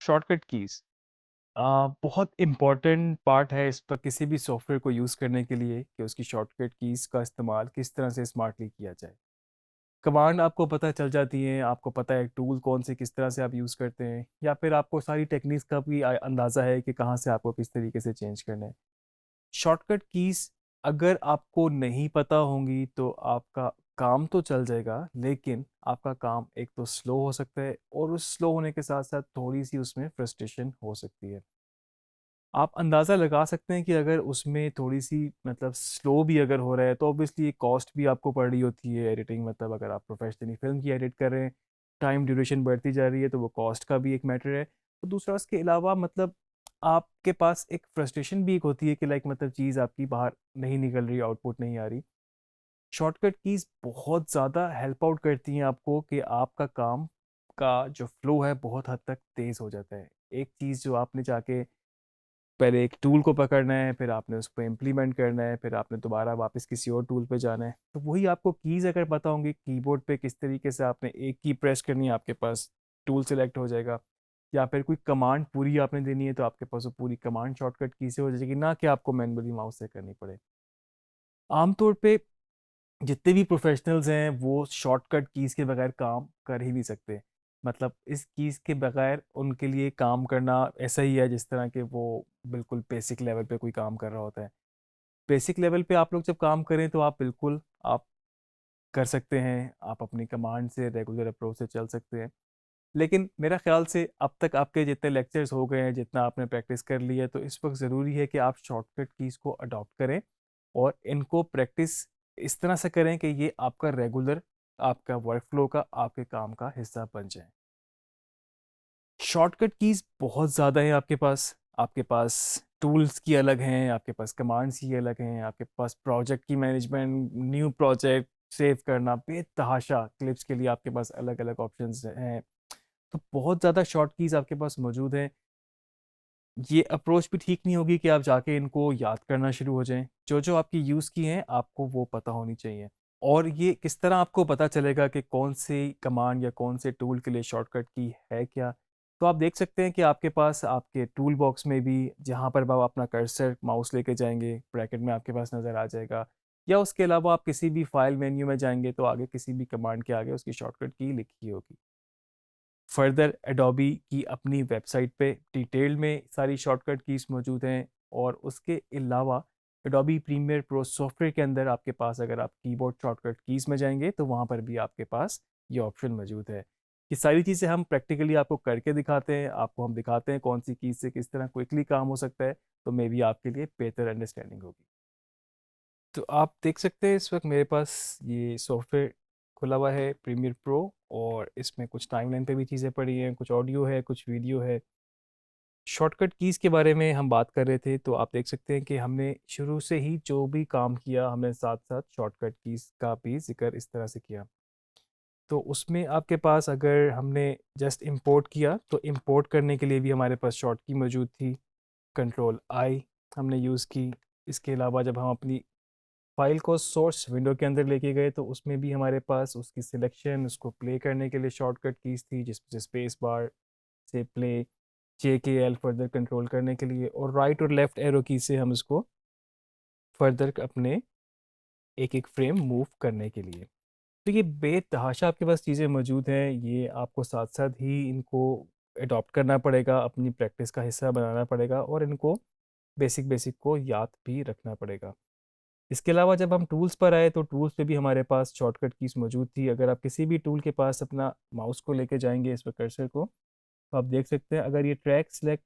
Shortcut keys बहुत important part है इस पर किसी भी सॉफ्टवेयर को यूज़ करने के लिए कि उसकी शॉर्टकट कीज़ का इस्तेमाल किस तरह से स्मार्टली किया जाए। कमांड आपको पता चल जाती है, आपको पता है टूल कौन से किस तरह से आप यूज़ करते हैं या फिर आपको सारी टेक्निक्स का भी अंदाज़ा है कि कहाँ से आपको किस तरीके से चेंज करना है। शॉर्टकट कीज़ अगर आपको नहीं पता होंगी तो आपका काम तो चल जाएगा, लेकिन आपका काम एक तो स्लो हो सकता है और उस स्लो होने के साथ-साथ थोड़ी-सी उसमें फ्रस्ट्रेशन हो सकती है। आप अंदाज़ा लगा सकते हैं कि अगर उसमें थोड़ी-सी मतलब स्लो भी अगर हो रहा है, तो ऑब्वियसली कॉस्ट भी आपको पड़ रही होती है एडिटिंग मतलब अगर आप प्रोफ़ेशनली फ़िल्म की एडिट कर रहे हैं, टाइम ड्यूरेशन बढ़ती जा रही है, तो वो कॉस्ट का भी एक मैटर है। तो दूसरा उसके अलावा मतलब आपके पास एक फ्रस्ट्रेशन भी एक होती है कि लाइक मतलब चीज़ आपकी बाहर नहीं निकल रही, आउटपुट नहीं आ रही। शॉर्टकट कीज़ बहुत ज़्यादा हेल्प आउट करती हैं आपको कि आपका काम का जो फ्लो है बहुत हद तक तेज़ हो जाता है। एक चीज़ जो आपने जाके पहले एक टूल को पकड़ना है, फिर आपने उसको इम्प्लीमेंट करना है, फिर आपने दोबारा वापस किसी और टूल पे जाना है। तो वही आपको कीज़ अगर पता होंगी कीबोर्ड पे किस तरीके से आपने एक की प्रेस करनी है, आपके पास टूल सेलेक्ट हो जाएगा। या फिर कोई कमांड पूरी आपने देनी है तो आपके पास वो पूरी कमांड शॉर्टकट की से हो जाएगी, ना कि आपको मैनुअली माउस से करनी पड़े। आमतौर पे जितने भी प्रोफेशनल्स हैं वो शॉर्टकट कीज़ के बगैर काम कर ही नहीं सकते। मतलब इस कीज़ के बगैर उनके लिए काम करना ऐसा ही है जिस तरह के वो बिल्कुल बेसिक लेवल पे कोई काम कर रहा होता है। बेसिक लेवल पे आप लोग जब काम करें तो आप बिल्कुल आप कर सकते हैं, आप अपनी कमांड से रेगुलर अप्रोच से चल सकते हैं। लेकिन मेरा ख़्याल से अब तक आपके जितने लेक्चर्स हो गए हैं, जितना आपने प्रैक्टिस कर ली है, तो इस वक़्त ज़रूरी है कि आप शॉर्टकट कीज़ को अडॉप्ट करें और इनको प्रैक्टिस इस तरह से करें कि ये आपका रेगुलर आपका वर्क फ्लो का, आपके काम का हिस्सा बन जाएँ। शॉर्टकट कीज़ बहुत ज़्यादा हैं आपके पास। आपके पास टूल्स की अलग हैं, आपके पास कमांड्स की अलग हैं, आपके पास प्रोजेक्ट की मैनेजमेंट, न्यू प्रोजेक्ट सेव करना, बेतहाशा क्लिप्स के लिए आपके पास अलग-अलग ऑप्शंस हैं। तो बहुत ज़्यादा शॉर्ट कीज़ आपके पास मौजूद हैं। ये अप्रोच भी ठीक नहीं होगी कि आप जाके इनको याद करना शुरू हो जाएँ। जो-जो आपकी यूज़ की हैं, आपको वो पता होनी चाहिए। और ये किस तरह आपको पता चलेगा कि कौन सी कमांड या कौन से टूल के लिए शॉर्टकट की है क्या? तो आप देख सकते हैं कि आपके पास आपके टूल बॉक्स में भी जहाँ पर भी आप अपना कर्सर माउस लेके जाएँगे, ब्रैकेट में आपके पास नज़र आ जाएगा। या उसके अलावा आप किसी भी फाइल मेन्यू में जाएँगे तो आगे किसी भी कमांड के आगे उसकी शॉर्टकट की लिखी होगी। फर्दर एडोबी की अपनी वेबसाइट पे डिटेल में सारी शॉर्टकट कीज़ मौजूद हैं और उसके अलावा एडोबी प्रीमियर प्रो सॉफ्टवेयर के अंदर आपके पास अगर आप कीबोर्ड शॉर्टकट कीज़ में जाएँगे तो वहाँ पर भी आपके पास ये ऑप्शन मौजूद है। ये सारी चीज़ें हम प्रैक्टिकली आपको करके दिखाते हैं, आपको हम दिखाते हैं कौन सी कीज़ से किस तरह क्विकली काम हो सकता है, तो मे बी आपके लिए बेहतर अंडरस्टैंडिंग होगी। तो आप देख सकते हैं इस वक्त मेरे पास ये सॉफ्टवेयर खुला हुआ है प्रीमियर प्रो और इसमें कुछ टाइमलाइन पे भी चीज़ें पड़ी हैं, कुछ ऑडियो है, कुछ वीडियो है। शॉर्टकट कीज़ के बारे में हम बात कर रहे थे तो आप देख सकते हैं कि हमने शुरू से ही जो भी काम किया हमने साथ-साथ शॉर्टकट कीज़ का भी ज़िक्र इस तरह से किया। तो उसमें आपके पास अगर हमने जस्ट इंपोर्ट किया तो इंपोर्ट करने के लिए भी हमारे पास शॉर्ट की मौजूद थी, कंट्रोल आई हमने यूज़ की। इसके अलावा जब हम अपनी फ़ाइल को सोर्स विंडो के अंदर लेके गए तो उसमें भी हमारे पास उसकी सिलेक्शन, उसको प्ले करने के लिए शॉर्टकट कीज़ थी जिसमें से स्पेस बार से प्ले, जेकेएल फर्दर कंट्रोल करने के लिए और राइट और लेफ्ट एरो की से हम इसको फर्दर अपने एक-एक फ्रेम मूव करने के लिए। तो ये बेतहाशा आपके पास चीज़ें मौजूद हैं, ये आपको साथ-साथ ही इनको अडॉप्ट करना पड़ेगा, अपनी प्रैक्टिस का हिस्सा बनाना पड़ेगा और इनको बेसिक-बेसिक को याद भी रखना पड़ेगा। इसके अलावा जब हम टूल्स पर आए तो टूल्स पे भी हमारे पास शॉर्टकट कीज़ मौजूद थी। अगर आप किसी भी टूल के पास अपना माउस को लेके जाएँगे इस पे कर्सर को, तो आप देख सकते हैं अगर ये ट्रैक सिलेक्ट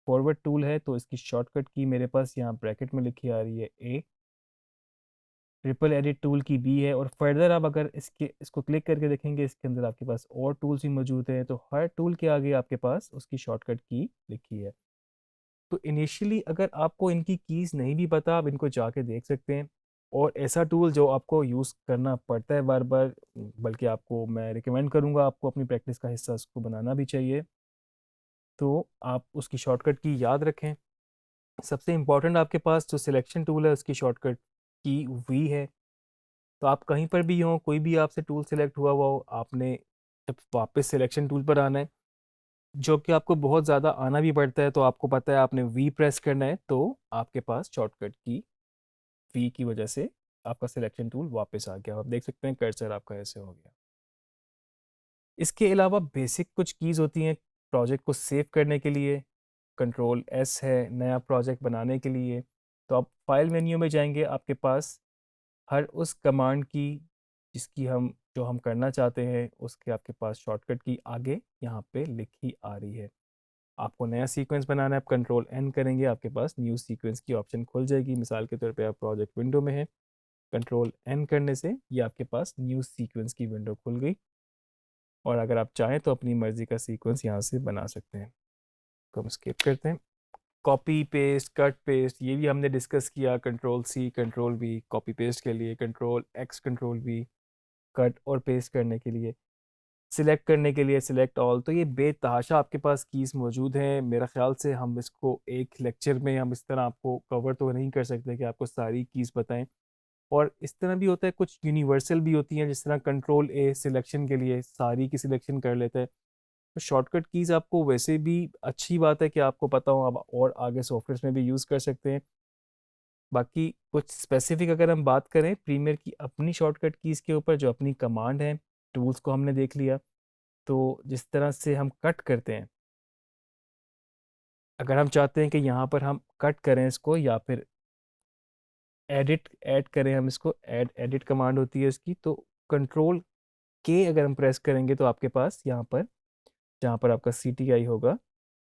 फॉरवर्ड टूल है तो इसकी शॉर्टकट की मेरे पास यहाँ ब्रैकेट में लिखी आ रही है ए, ट्रिपल एडिट टूल की बी है और फर्दर आप अगर इसको क्लिक करके देखेंगे इसके अंदर आपके पास और टूल्स भी मौजूद हैं, तो हर टूल के आगे आपके पास उसकी शॉर्टकट की लिखी है। तो इनिशियली अगर आपको इनकी कीज़ नहीं भी पता आप इनको जाके देख सकते हैं और ऐसा टूल जो आपको यूज़ करना पड़ता है बार-बार बल्कि आपको मैं रिकमेंड करूँगा आपको अपनी प्रैक्टिस का हिस्सा उसको बनाना भी चाहिए, तो आप उसकी शॉर्टकट की याद रखें। सबसे इम्पोर्टेंट आपके पास जो सिलेक्शन टूल है उसकी शॉर्टकट की वी है। तो आप कहीं पर भी हों, कोई भी आपसे टूल सेलेक्ट हुआ हुआ हो, आपने जब वापस सिलेक्शन टूल पर आना है, जो कि आपको बहुत ज़्यादा आना भी पड़ता है, तो आपको पता है आपने वी प्रेस करना है, तो आपके पास शॉर्टकट की वी की वजह से आपका सिलेक्शन टूल वापस आ गया। आप देख सकते हैं कर्सर आपका ऐसे हो गया। इसके अलावा बेसिक कुछ कीज़ होती हैं प्रोजेक्ट को सेव करने के लिए। कंट्रोल एस है नया प्रोजेक्ट बनाने के लिए। तो आप फाइल मेन्यू में जाएंगे, आपके पास हर उस कमांड की जिसकी हम जो हम करना चाहते हैं उसके आपके पास शॉर्टकट की आगे यहाँ पे लिखी आ रही है। आपको नया सीक्वेंस बनाना है, आप कंट्रोल एन करेंगे, आपके पास न्यू सीक्वेंस की ऑप्शन खुल जाएगी। मिसाल के तौर पे आप प्रोजेक्ट विंडो में हैं, कंट्रोल एन करने से ये आपके पास न्यू सीक्वेंस की विंडो खुल गई। और अगर आप चाहें तो अपनी मर्जी का सीक्वेंस यहाँ से बना सकते हैं। तो हम स्किप करते हैं। कॉपी पेस्ट कट पेस्ट ये भी हमने डिस्कस किया। Control C control V copy paste के लिए, control X control V cut और पेस्ट करने के लिए, सिलेक्ट करने के लिए सिलेक्ट ऑल। तो ये बेतहाशा आपके पास कीज़ मौजूद हैं। मेरा ख्याल से हम इसको एक लेक्चर में हम इस तरह आपको कवर तो नहीं कर सकते कि आपको सारी कीज़ बताएं। और इस तरह भी होता है, कुछ यूनिवर्सल भी होती हैं, जिस तरह कंट्रोल ए सिलेक्शन के लिए सारी की सिलेक्शन कर लेता है। तो शॉर्टकट कीज़ आपको वैसे भी अच्छी बात है कि आपको पता हो, आप और आगे सॉफ्टवेयर में भी यूज़ कर सकते हैं। बाकी कुछ स्पेसिफिक अगर हम बात करें प्रीमियर की अपनी शॉर्टकट कीज़ के ऊपर, जो अपनी कमांड है, टूल्स को हमने देख लिया। तो जिस तरह से हम कट करते हैं, अगर हम चाहते हैं कि यहाँ पर हम कट करें इसको या फिर एडिट ऐड करें, हम इसको एडिट कमांड होती है इसकी। तो कंट्रोल के अगर हम प्रेस करेंगे तो आपके पास यहाँ पर जहाँ पर आपका CTI होगा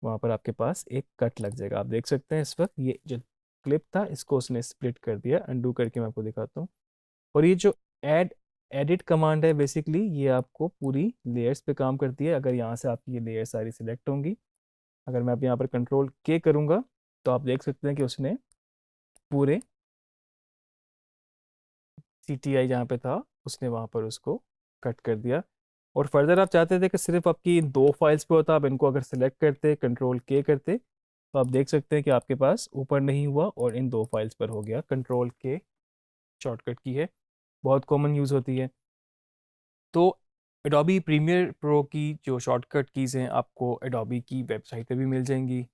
वहाँ पर आपके पास एक कट लग जाएगा। आप देख सकते हैं इस वक्त ये जो क्लिप था इसको उसने स्प्लिट कर दिया। अंडू करके मैं आपको दिखाता हूँ। और ये जो एड एडिट कमांड है बेसिकली ये आपको पूरी लेयर्स पे काम करती है। अगर यहाँ से आपकी ये लेयर सारी सिलेक्ट होंगी, अगर मैं अब यहाँ पर कंट्रोल के करूँगा तो आप देख सकते हैं कि उसने पूरे CTI जहाँ पे था उसने वहाँ पर उसको कट कर दिया। और फर्दर आप चाहते थे कि सिर्फ आपकी इन दो फाइल्स पे होता, आप इनको अगर सिलेक्ट करते कंट्रोल के करते तो आप देख सकते हैं कि आपके पास ऊपर नहीं हुआ और इन दो फाइल्स पर हो गया। कंट्रोल के शॉर्टकट की है, बहुत कॉमन यूज़ होती है। तो एडोबी प्रीमियर प्रो की जो शॉर्टकट कीज़ हैं आपको एडोबी की वेबसाइट पे भी मिल जाएंगी।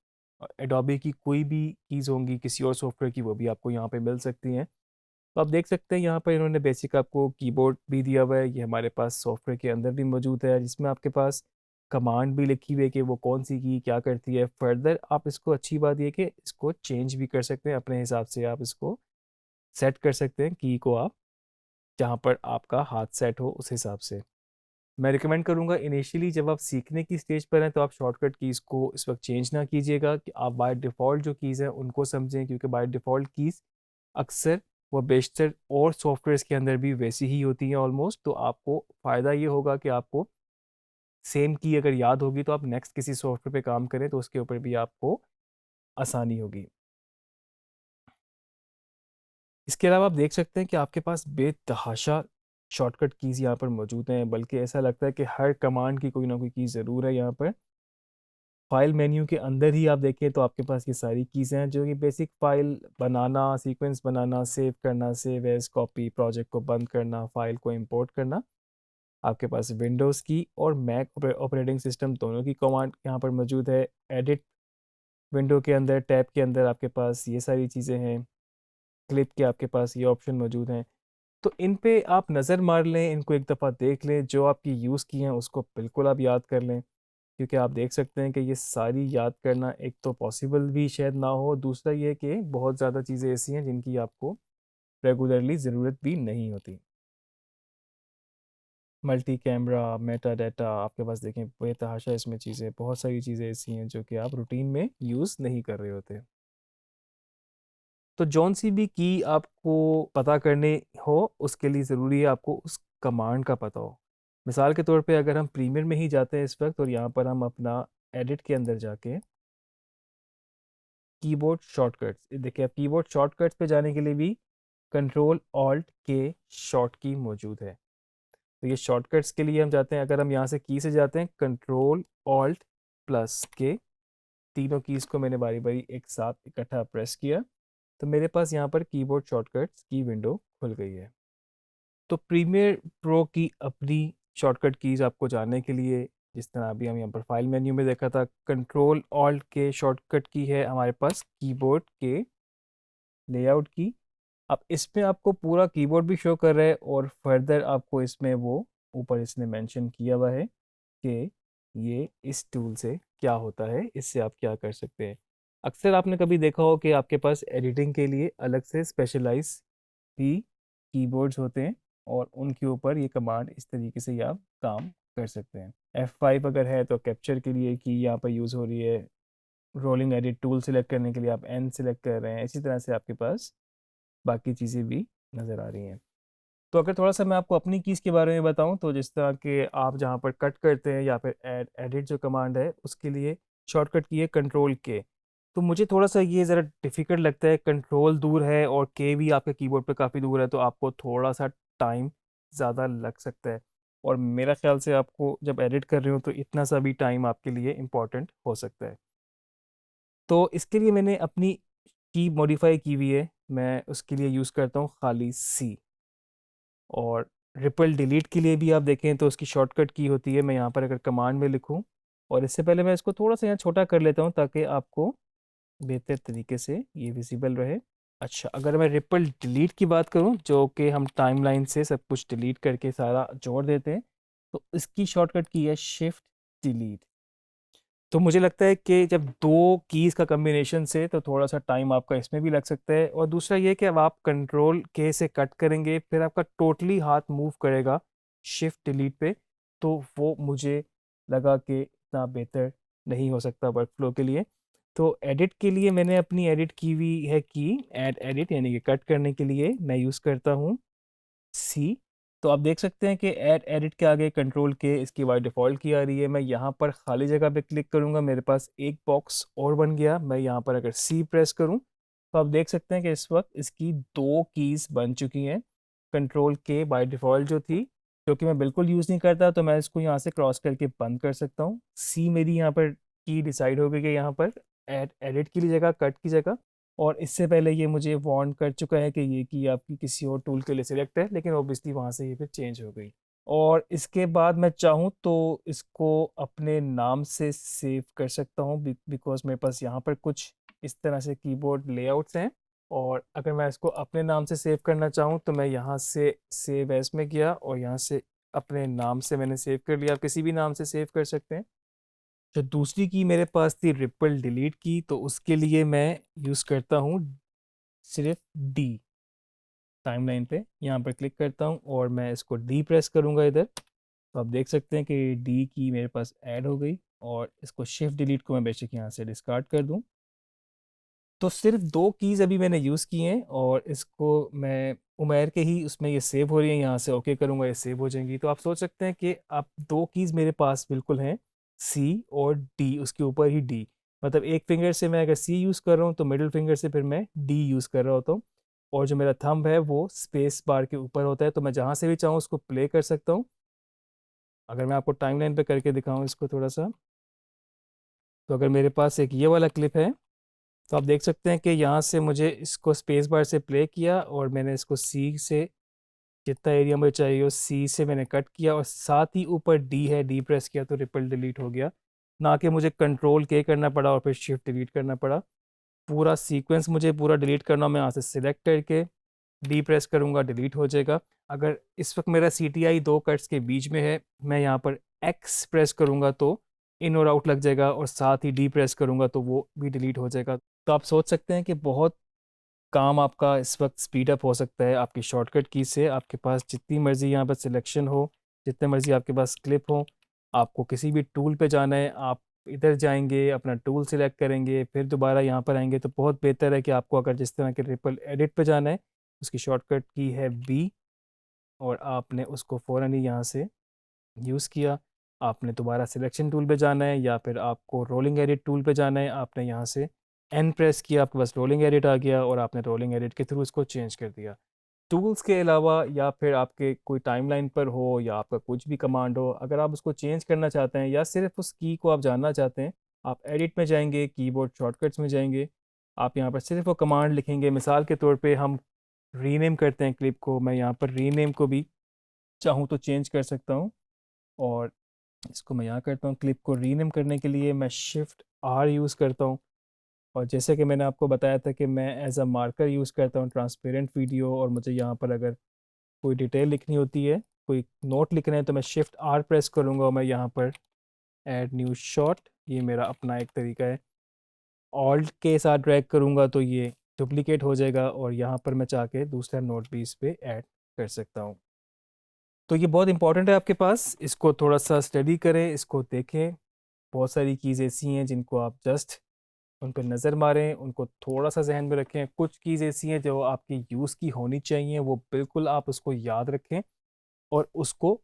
एडोबी की कोई भी कीज़ होंगी किसी और सॉफ्टवेयर की वो भी आपको यहाँ पे मिल सकती हैं। तो आप देख सकते हैं यहाँ पर इन्होंने बेसिक आपको कीबोर्ड भी दिया हुआ है, ये हमारे पास सॉफ्टवेयर के अंदर भी मौजूद है, जिसमें आपके पास कमांड भी लिखी हुई है कि वो कौन सी की क्या करती है। फर्दर आप इसको अच्छी बात ये कि इसको चेंज भी कर सकते हैं अपने हिसाब से, आप इसको सेट कर सकते हैं की को, आप जहाँ पर आपका हाथ सेट हो उस हिसाब से। मैं रिकमेंड करूँगा इनिशियली जब आप सीखने की स्टेज पर हैं तो आप शॉर्टकट कीज़ को इस वक्त चेंज ना कीजिएगा, कि आप बाय डिफ़ॉल्ट जो कीज़ हैं उनको समझें, क्योंकि बाय डिफ़ॉल्ट कीज़ अक्सर व बेशतर और सॉफ्टवेयर्स के अंदर भी वैसी ही होती हैं ऑलमोस्ट। तो आपको फ़ायदा ये होगा कि आपको सेम की अगर याद होगी तो आप नेक्स्ट किसी सॉफ्टवेयर पे काम करें तो उसके ऊपर भी आपको आसानी होगी। इसके अलावा आप देख सकते हैं कि आपके पास बेतहाशा शॉर्टकट कीज़ यहाँ पर मौजूद हैं, बल्कि ऐसा लगता है कि हर कमांड की कोई ना कोई की ज़रूर है यहाँ पर। फाइल मेन्यू के अंदर ही आप देखें तो आपके पास ये सारी कीज़ें हैं जो कि बेसिक फाइल बनाना, सीक्वेंस बनाना, सेव करना, सेव एज, कॉपी, प्रोजेक्ट को बंद करना, फाइल को इंपोर्ट करना। आपके पास विंडोज़ की और मैक ऑपरेटिंग सिस्टम दोनों की कमांड यहाँ पर मौजूद है। एडिट विंडो के अंदर टैब के अंदर आपके पास ये सारी चीज़ें हैं। क्लिप के आपके पास ये ऑप्शन मौजूद हैं। तो इन पे आप नज़र मार लें, इनको एक दफ़ा देख लें, जो आपकी यूज़ की हैं उसको बिल्कुल आप याद कर लें, क्योंकि आप देख सकते हैं कि ये सारी याद करना एक तो पॉसिबल भी शायद ना हो, दूसरा ये कि बहुत ज़्यादा चीज़ें ऐसी हैं जिनकी आपको रेगुलरली ज़रूरत भी नहीं होती। मल्टी कैमरा, मेटा डाटा, आपके पास देखें बेतहाशा इसमें चीज़ें, बहुत सारी चीज़ें ऐसी हैं जो कि आप रूटीन में यूज़ नहीं कर रहे होते। तो जौन सी भी की आपको पता करने हो उसके लिए ज़रूरी है आपको उस कमांड का पता हो। मिसाल के तौर पे अगर हम प्रीमियर में ही जाते हैं इस वक्त और यहाँ पर हम अपना एडिट के अंदर जाके कीबोर्ड शॉर्टकट्स, देखिए अब कीबोर्ड शॉर्टकट्स पे जाने के लिए भी कंट्रोल ऑल्ट के शॉर्ट की मौजूद है। तो ये शॉर्टकट्स के लिए हम जाते हैं, अगर हम यहाँ से की से जाते हैं कंट्रोल ऑल्ट प्लस के, तीनों कीज़ को मैंने बारी बारी एक साथ इकट्ठा प्रेस किया तो मेरे पास यहाँ पर कीबोर्ड शॉर्टकट्स की विंडो खुल गई है। तो प्रीमियर प्रो की अपनी शॉर्टकट कीज़ आपको जानने के लिए जिस तरह अभी हम यहाँ पर फाइल मेन्यू में देखा था, कंट्रोल ऑल्ट के शॉर्टकट की है हमारे पास कीबोर्ड के लेआउट की। अब इसमें आपको पूरा कीबोर्ड भी शो कर रहा है और फर्दर आपको इसमें वो ऊपर इसने मेंशन किया हुआ है कि ये इस टूल से क्या होता है, इससे आप क्या कर सकते हैं। अक्सर आपने कभी देखा हो कि आपके पास एडिटिंग के लिए अलग से स्पेशलाइज भी कीबोर्ड्स होते हैं और उनके ऊपर ये कमांड इस तरीके से आप काम कर सकते हैं। F5 अगर है तो कैप्चर के लिए की यहाँ पर यूज़ हो रही है। रोलिंग एडिट टूल सेलेक्ट करने के लिए आप N सेलेक्ट कर रहे हैं। इसी तरह से आपके पास बाकी चीज़ें भी नज़र आ रही हैं। तो अगर थोड़ा सा मैं आपको अपनी कीज़ के बारे में बताऊं, तो जिस तरह के आप जहां पर कट करते हैं या फिर एडिट जो कमांड है उसके लिए शॉर्टकट की है कंट्रोल के। तो मुझे थोड़ा सा ये ज़रा डिफ़िकल्ट लगता है, कंट्रोल दूर है और के भी आपके कीबोर्ड पे काफ़ी दूर है, तो आपको थोड़ा सा टाइम ज़्यादा लग सकता है। और मेरा ख्याल से आपको जब एडिट कर रहे हो तो इतना सा भी टाइम आपके लिए इम्पॉर्टेंट हो सकता है। तो इसके लिए मैंने अपनी की मॉडिफाई की हुई है। मैं उसके लिए यूज़ करता हूँ खाली सी। और रिपल डिलीट के लिए भी आप देखें तो उसकी शॉर्टकट की होती है। मैं यहाँ पर अगर कमांड में लिखूँ, और इससे पहले मैं इसको थोड़ा सा यहाँ छोटा कर लेता हूँ ताकि आपको बेहतर तरीके से ये विजिबल रहे। अच्छा, अगर मैं रिपल डिलीट की बात करूँ, जो कि हम टाइमलाइन से सब कुछ डिलीट करके सारा जोड़ देते हैं, तो इसकी शॉर्टकट की है शिफ्ट डिलीट। तो मुझे लगता है कि जब दो कीज़ का कॉम्बिनेशन से तो थोड़ा सा टाइम आपका इसमें भी लग सकता है। और दूसरा ये कि अब आप कंट्रोल के से कट करेंगे फिर आपका टोटली हाथ मूव करेगा शिफ्ट डिलीट पे, तो वो मुझे लगा कि इतना बेहतर नहीं हो सकता वर्क फ्लो के लिए। तो एडिट के लिए मैंने अपनी एडिट की हुई है की ऐड एडिट, यानी कि कट करने के लिए मैं यूज़ करता हूँ सी। तो आप देख सकते हैं कि ऐड एडिट के आगे कंट्रोल के इसकी बाय डिफ़ॉल्ट की आ रही है। मैं यहाँ पर खाली जगह पे क्लिक करूँगा, मेरे पास एक बॉक्स और बन गया। मैं यहाँ पर अगर सी प्रेस करूँ तो आप देख सकते हैं कि इस वक्त इसकी दो कीज़ बन चुकी हैं। कंट्रोल के बाय डिफ़ॉल्ट जो थी, जो कि मैं बिल्कुल यूज़ नहीं करता, तो मैं इसको यहाँ से क्रॉस करके बंद कर सकता हूँ। सी मेरी यहाँ पर की डिसाइड हो गई कि यहाँ पर ऐड एडिट की जगह कट की जगह। और इससे पहले ये मुझे वार्न कर चुका है कि ये की आपकी किसी और टूल के लिए सिलेक्ट है, लेकिन ऑब्वियसली वहाँ से ये फिर चेंज हो गई। और इसके बाद मैं चाहूँ तो इसको अपने नाम से सेव कर सकता हूँ, बिकॉज मेरे पास यहाँ पर कुछ इस तरह से कीबोर्ड लेआउट्स हैं। और अगर मैं इसको अपने नाम से सेव करना चाहूँ तो मैं यहाँ से सेव एज में गया और यहाँ से अपने नाम से मैंने सेव कर लिया। आप किसी भी नाम से सेव कर सकते हैं। जो दूसरी की मेरे पास थी रिपल डिलीट की, तो उसके लिए मैं यूज़ करता हूँ सिर्फ डी। टाइमलाइन पे यहाँ पर क्लिक करता हूँ और मैं इसको डी प्रेस करूँगा इधर, तो आप देख सकते हैं कि डी की मेरे पास ऐड हो गई। और इसको शिफ्ट डिलीट को मैं बेशक यहाँ से डिस्कार्ड कर दूँ। तो सिर्फ दो कीज़ अभी मैंने यूज़ की हैं और इसको मैं उमेर के ही उसमें ये सेव हो रही हैं, यहाँ से ओके करूँगा ये सेव हो जाएंगी। तो आप सोच सकते हैं कि आप दो कीज़ मेरे पास बिल्कुल हैं, सी और डी, उसके ऊपर ही डी। मतलब एक फिंगर से मैं अगर सी यूज़ कर रहा हूँ तो मिडिल फिंगर से फिर मैं डी यूज़ कर रहा होता हूँ। और जो मेरा थंब है वो स्पेस बार के ऊपर होता है, तो मैं जहाँ से भी चाहूँ उसको प्ले कर सकता हूँ। अगर मैं आपको टाइमलाइन पे करके दिखाऊँ इसको थोड़ा सा, तो अगर मेरे पास एक ये वाला क्लिप है, तो आप देख सकते हैं कि यहाँ से मुझे इसको स्पेस बार से प्ले किया और मैंने इसको सी से जितना एरिया मुझे चाहिए हो सी से मैंने कट किया, और साथ ही ऊपर डी है, डी प्रेस किया तो रिपल डिलीट हो गया। ना कि मुझे कंट्रोल के करना पड़ा और फिर शिफ्ट डिलीट करना पड़ा। पूरा सीक्वेंस मुझे पूरा डिलीट करना, मैं यहाँ से सिलेक्ट करके डी प्रेस करूँगा, डिलीट हो जाएगा। अगर इस वक्त मेरा सी टी आई दो कट्स के बीच में है, मैं यहाँ पर एक्स प्रेस करूँगा तो इन और आउट लग जाएगा, और साथ ही डी प्रेस करूँगा तो वो भी डिलीट हो जाएगा। तो आप सोच सकते हैं कि बहुत काम आपका इस वक्त स्पीड अप हो सकता है आपकी शॉर्टकट की से। आपके पास जितनी मर्ज़ी यहाँ पर सिलेक्शन हो, जितने मर्ज़ी आपके पास क्लिप हो, आपको किसी भी टूल पे जाना है, आप इधर जाएंगे, अपना टूल सिलेक्ट करेंगे, फिर दोबारा यहाँ पर आएंगे। तो बहुत बेहतर है कि आपको अगर जिस तरह के रिपल एडिट पे जाना है, उसकी शॉर्टकट की है बी, और आपने उसको फ़ौरन ही यहाँ से यूज़ किया। आपने दोबारा सिलेक्शन टूल पे जाना है या फिर आपको रोलिंग एडिट टूल पे जाना है, आपने यहाँ से एन प्रेस किया, आपके पास रोलिंग एडिट आ गया और आपने रोलिंग एडिट के थ्रू इसको चेंज कर दिया। टूल्स के अलावा या फिर आपके कोई टाइमलाइन पर हो या आपका कुछ भी कमांड हो, अगर आप उसको चेंज करना चाहते हैं या सिर्फ उस की को आप जानना चाहते हैं, आप एडिट में जाएंगे, कीबोर्ड शॉर्टकट्स में जाएंगे, आप यहाँ पर सिर्फ वो कमांड लिखेंगे। मिसाल के तौर पे हम रीनेम करते हैं क्लिप को, मैं यहाँ पर रीनेम को भी चाहूँ तो चेंज कर सकता हूँ। और इसको मैं यहाँ करता हूँ। क्लिप को रीनेम करने के लिए मैं शिफ्ट आर यूज़ करता हूँ। और जैसे कि मैंने आपको बताया था कि मैं एज अ मार्कर यूज़ करता हूँ ट्रांसपेरेंट वीडियो, और मुझे यहाँ पर अगर कोई डिटेल लिखनी होती है, कोई नोट लिखना है, तो मैं शिफ्ट आर प्रेस करूँगा और मैं यहाँ पर ऐड न्यू शॉट, ये मेरा अपना एक तरीका है। ऑल्ट के साथ ड्रैग करूँगा तो ये डुप्लीकेट हो जाएगा, और यहाँ पर मैं चाह के दूसरा नोट भी इस पे ऐड कर सकता हूँ। तो ये बहुत इंपॉर्टेंट है आपके पास, इसको थोड़ा सा स्टडी करें, इसको देखें। बहुत सारी चीज़ ऐसी हैं जिनको आप जस्ट उन पर नज़र मारें, उनको थोड़ा सा जहन में रखें। कुछ चीज़ ऐसी हैं जो आपकी यूज़ की होनी चाहिए, वो बिल्कुल आप उसको याद रखें और उसको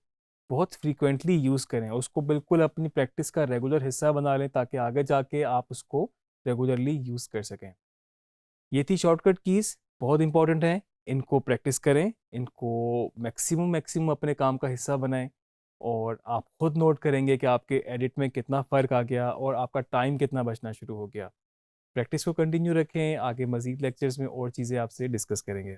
बहुत फ्रीक्वेंटली यूज़ करें, उसको बिल्कुल अपनी प्रैक्टिस का रेगुलर हिस्सा बना लें, ताकि आगे जाके आप उसको रेगुलरली यूज़ कर सकें। ये थी शॉर्टकट कीज़, बहुत इंपॉर्टेंट है, इनको प्रैक्टिस करें, इनको मैक्सिमम मैक्सिमम अपने काम का हिस्सा बनाएं, और आप खुद नोट करेंगे कि आपके एडिट में कितना फ़र्क आ गया और आपका टाइम कितना बचना शुरू हो गया। प्रैक्टिस को कंटिन्यू रखें, आगे मज़ीद लेक्चर्स में और चीज़ें आपसे डिस्कस करेंगे।